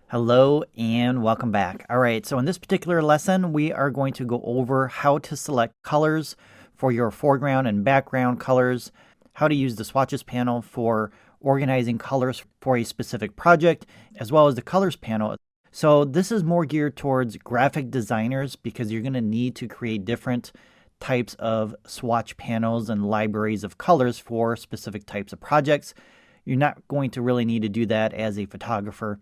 Hello and welcome back. All right, so in this particular lesson, we are going to go over how to select colors for your foreground and background colors, how to use the swatches panel for organizing colors for a specific project, as well as the colors panel. So this is more geared towards graphic designers because you're going to need to create different types of swatch panels and libraries of colors for specific types of projects. You're not going to really need to do that as a photographer,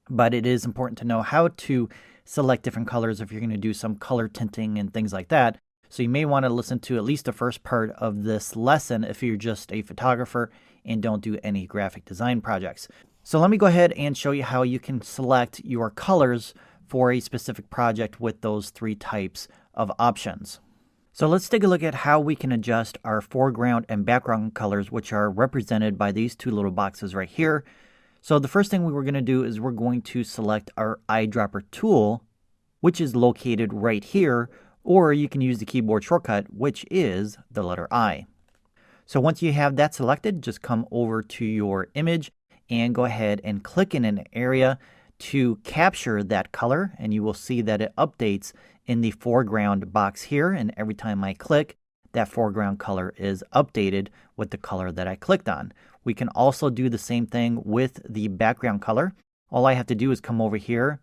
but it is important to know how to select different colors if you're going to do some color tinting and things like that. So you may want to listen to at least the first part of this lesson if you're just a photographer and don't do any graphic design projects. So let me go ahead and show you how you can select your colors for a specific project with those three types of options. So let's take a look at how we can adjust our foreground and background colors, which are represented by these two little boxes right here. So the first thing we were going to do is we're going to select our eyedropper tool, which is located right here, or you can use the keyboard shortcut, which is the letter I. So once you have that selected, just come over to your image and go ahead and click in an area to capture that color, and you will see that it updates in the foreground box here, and every time I click, that foreground color is updated with the color that I clicked on. We can also do the same thing with the background color. All I have to do is come over here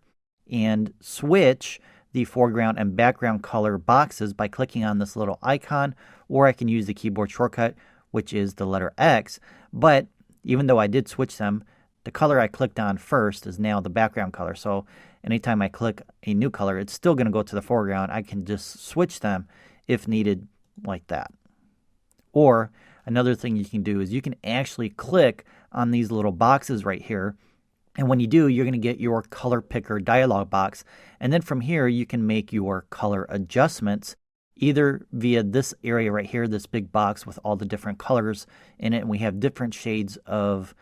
and switch the foreground and background color boxes by clicking on this little icon, or I can use the keyboard shortcut, which is the letter X. But even though I did switch them, the color I clicked on first is now the background color. So anytime I click a new color, it's still going to go to the foreground. I can just switch them if needed like that. Or another thing you can do is you can actually click on these little boxes right here. And when you do, you're going to get your color picker dialog box. And then from here, you can make your color adjustments either via this area right here, this big box with all the different colors in it. And we have different shades of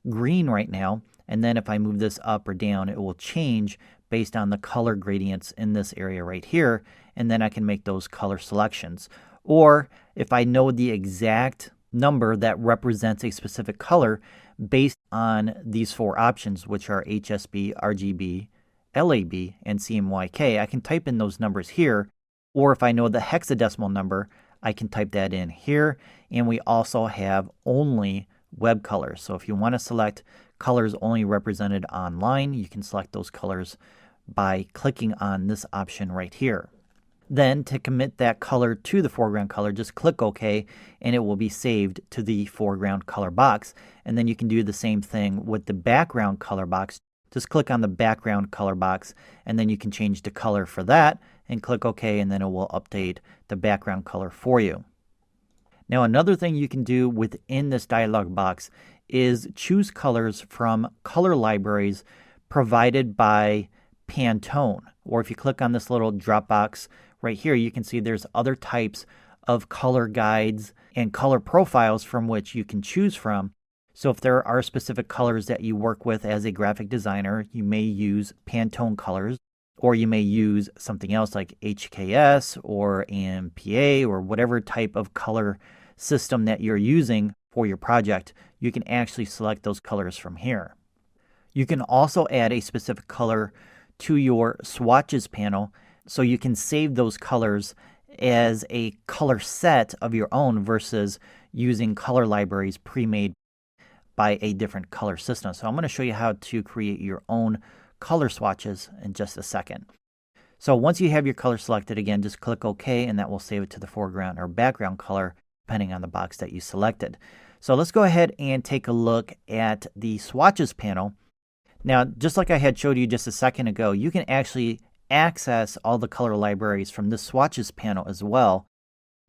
green right now. And then if I move this up or down, it will change based on the color gradients in this area right here. And then I can make those color selections. Or if I know the exact number that represents a specific color based on these four options, which are HSB, RGB, LAB, and CMYK, I can type in those numbers here. Or if I know the hexadecimal number, I can type that in here. And we also have only web colors. So if you want to select colors only represented online, you can select those colors by clicking on this option right here. Then to commit that color to the foreground color, just click OK and it will be saved to the foreground color box. And then you can do the same thing with the background color box. Just click on the background color box and then you can change the color for that and click OK, and then it will update the background color for you. Now another thing you can do within this dialog box is choose colors from color libraries provided by Pantone. Or if you click on this little drop box right here, you can see there's other types of color guides and color profiles from which you can choose from. So if there are specific colors that you work with as a graphic designer, you may use Pantone colors, or you may use something else like HKS or AMPA or whatever type of color system that you're using for your project. You can actually select those colors from here. You can also add a specific color to your swatches panel, so you can save those colors as a color set of your own versus using color libraries pre-made by a different color system. So I'm going to show you how to create your own color swatches in just a second. So once you have your color selected, again, just click OK and that will save it to the foreground or background color depending on the box that you selected. So let's go ahead and take a look at the swatches panel. Now, just like I had showed you just a second ago, you can actually access all the color libraries from this swatches panel as well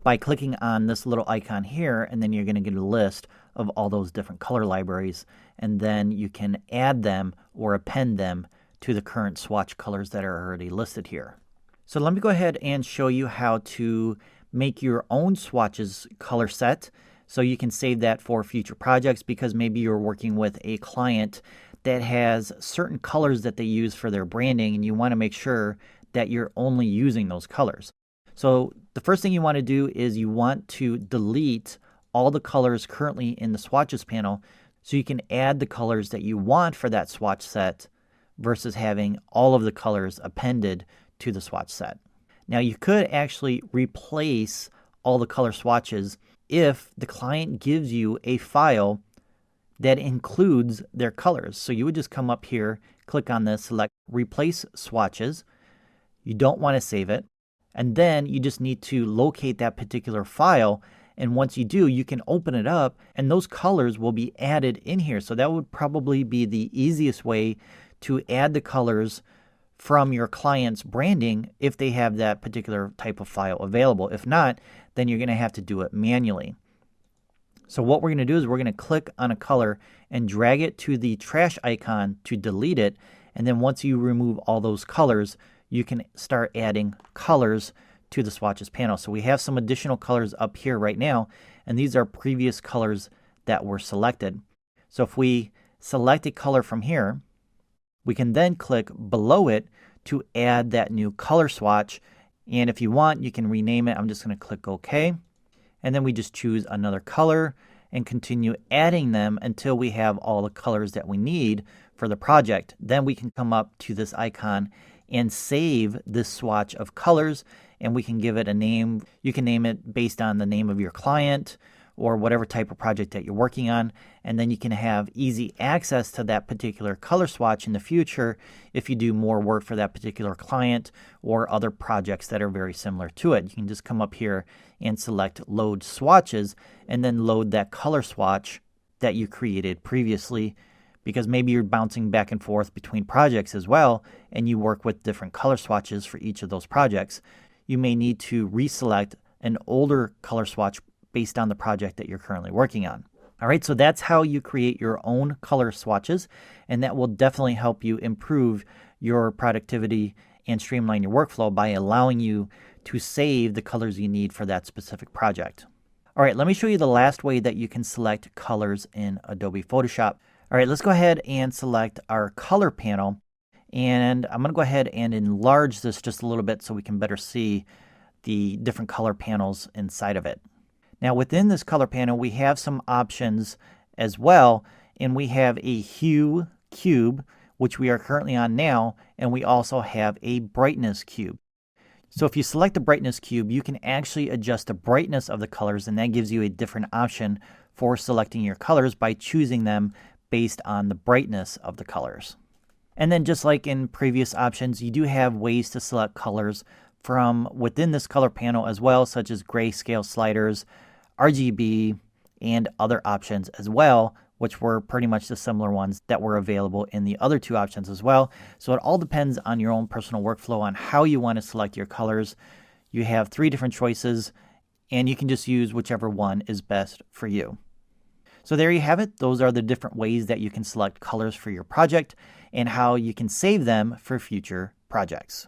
by clicking on this little icon here, and then you're going to get a list of all those different color libraries, and then you can add them or append them to the current swatch colors that are already listed here. So let me go ahead and show you how to make your own swatches color set so you can save that for future projects, because maybe you're working with a client that has certain colors that they use for their branding and you want to make sure that you're only using those colors. So the first thing you want to do is you want to delete all the colors currently in the swatches panel so you can add the colors that you want for that swatch set versus having all of the colors appended to the swatch set. Now you could actually replace all the color swatches if the client gives you a file that includes their colors. So you would just come up here, click on this, select replace swatches. You don't want to save it. And then you just need to locate that particular file. And once you do, you can open it up and those colors will be added in here. So that would probably be the easiest way to add the colors from your client's branding if they have that particular type of file available. If not, then you're going to have to do it manually. So what we're going to do is we're going to click on a color and drag it to the trash icon to delete it. And then once you remove all those colors, you can start adding colors to the swatches panel. So we have some additional colors up here right now, and these are previous colors that were selected. So if we select a color from here, we can then click below it to add that new color swatch. And if you want, you can rename it. I'm just going to click OK. And then we just choose another color and continue adding them until we have all the colors that we need for the project. Then we can come up to this icon and save this swatch of colors, and we can give it a name. You can name it based on the name of your client or whatever type of project that you're working on, and then you can have easy access to that particular color swatch in the future if you do more work for that particular client or other projects that are very similar to it. You can just come up here and select load swatches and then load that color swatch that you created previously, because maybe you're bouncing back and forth between projects as well and you work with different color swatches for each of those projects. You may need to reselect an older color swatch based on the project that you're currently working on. All right, so that's how you create your own color swatches, and that will definitely help you improve your productivity and streamline your workflow by allowing you to save the colors you need for that specific project. All right, let me show you the last way that you can select colors in Adobe Photoshop. All right, let's go ahead and select our color panel, and I'm going to go ahead and enlarge this just a little bit so we can better see the different color panels inside of it. Now within this color panel, we have some options as well, and we have a hue cube, which we are currently on now, and we also have a brightness cube. So if you select the brightness cube, you can actually adjust the brightness of the colors, and that gives you a different option for selecting your colors by choosing them based on the brightness of the colors. And then just like in previous options, you do have ways to select colors from within this color panel as well, such as grayscale sliders, RGB, and other options as well, which were pretty much the similar ones that were available in the other two options as well. So it all depends on your own personal workflow on how you want to select your colors. You have 3 different choices, and you can just use whichever one is best for you. So there you have it. Those are the different ways that you can select colors for your project and how you can save them for future projects.